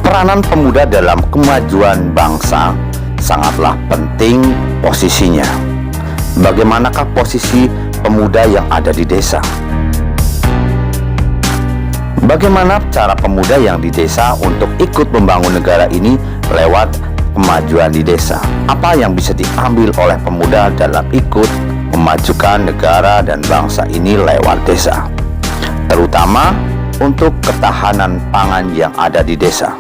Peranan pemuda dalam kemajuan bangsa sangatlah penting posisinya. Bagaimanakah posisi pemuda yang ada di desa? Bagaimana cara pemuda yang di desa untuk ikut membangun negara ini lewat kemajuan di desa? Apa yang bisa diambil oleh pemuda dalam ikut memajukan negara dan bangsa ini lewat desa? Terutama untuk ketahanan pangan yang ada di desa.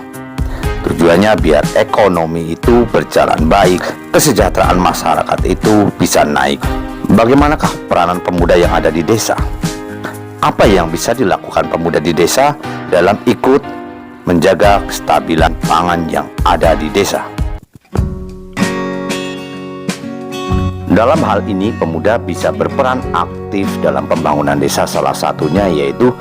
Tujuannya biar ekonomi itu berjalan baik, kesejahteraan masyarakat itu bisa naik. Bagaimanakah peranan pemuda yang ada di desa? Apa yang bisa dilakukan pemuda di desa dalam ikut menjaga kestabilan pangan yang ada di desa? Dalam hal ini pemuda bisa berperan aktif dalam pembangunan desa, salah satunya yaitu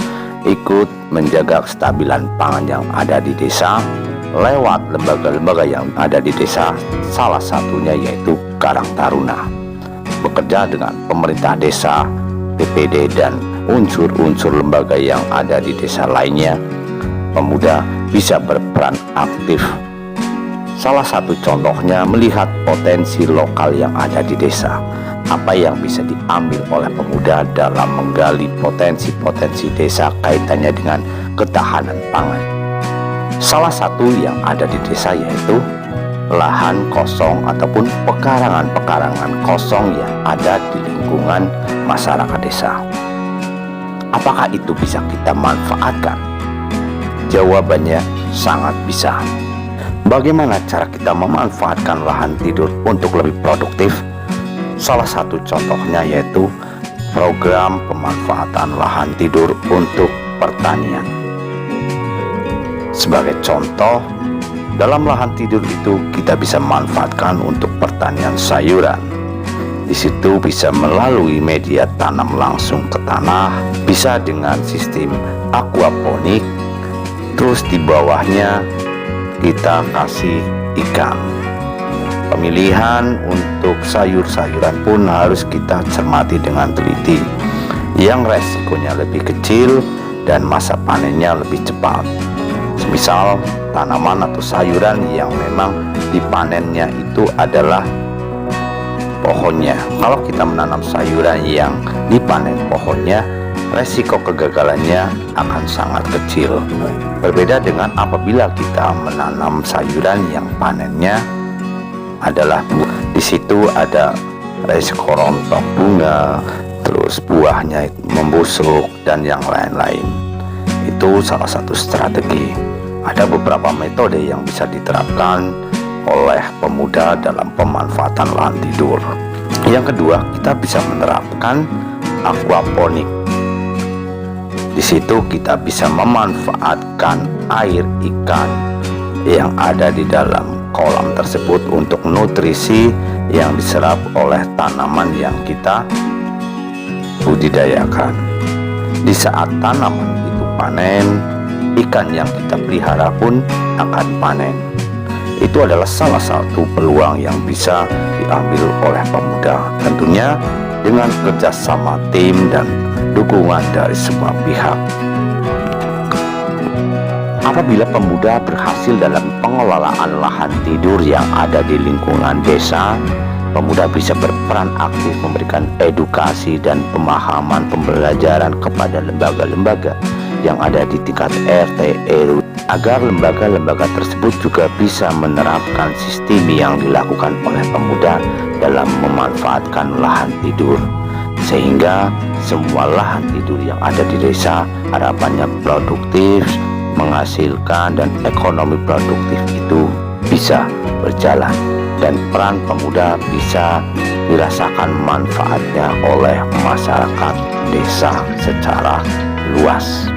ikut menjaga kestabilan pangan yang ada di desa lewat lembaga-lembaga yang ada di desa, salah satunya yaitu Karang Taruna. Bekerja dengan pemerintah desa, BPD, dan unsur-unsur lembaga yang ada di desa lainnya, pemuda bisa berperan aktif. Salah satu contohnya melihat potensi lokal yang ada di desa. Apa yang bisa diambil oleh pemuda dalam menggali potensi-potensi desa kaitannya dengan ketahanan pangan. Salah satu yang ada di desa yaitu lahan kosong ataupun pekarangan-pekarangan kosong yang ada di lingkungan masyarakat desa. Apakah itu bisa kita manfaatkan? Jawabannya sangat bisa. Bagaimana cara kita memanfaatkan lahan tidur untuk lebih produktif? Salah satu contohnya yaitu program pemanfaatan lahan tidur untuk pertanian. Sebagai contoh, dalam lahan tidur itu kita bisa manfaatkan untuk pertanian sayuran. Di situ bisa melalui media tanam langsung ke tanah, bisa dengan sistem aquaponik, terus di bawahnya kita kasih ikan. Pemilihan untuk sayur-sayuran pun harus kita cermati dengan teliti, yang resikonya lebih kecil dan masa panennya lebih cepat. Semisal tanaman atau sayuran yang memang dipanennya itu adalah pohonnya. Kalau kita menanam sayuran yang dipanen pohonnya, resiko kegagalannya akan sangat kecil. Berbeda dengan apabila kita menanam sayuran yang panennya adalah buah. Di situ ada resiko rontok bunga, terus buahnya membusuk dan yang lain-lain. Itu salah satu strategi. Ada beberapa metode yang bisa diterapkan oleh pemuda dalam pemanfaatan lahan tidur. Yang kedua, kita bisa menerapkan aquaponik. Di situ kita bisa memanfaatkan air ikan yang ada di dalam kolam tersebut untuk nutrisi yang diserap oleh tanaman yang kita budidayakan. Di saat tanaman itu panen, ikan yang kita pelihara pun akan panen. Itu adalah salah satu peluang yang bisa diambil oleh pemuda, tentunya dengan kerjasama tim dan dukungan dari semua pihak. Apabila pemuda berhasil dalam pengelolaan lahan tidur yang ada di lingkungan desa, pemuda bisa berperan aktif memberikan edukasi dan pemahaman pembelajaran kepada lembaga-lembaga yang ada di tingkat RT RW, agar lembaga-lembaga tersebut juga bisa menerapkan sistem yang dilakukan oleh pemuda dalam memanfaatkan lahan tidur, sehingga semua lahan tidur yang ada di desa harapannya produktif, menghasilkan, dan ekonomi produktif itu bisa berjalan, dan peran pemuda bisa dirasakan manfaatnya oleh masyarakat desa secara luas.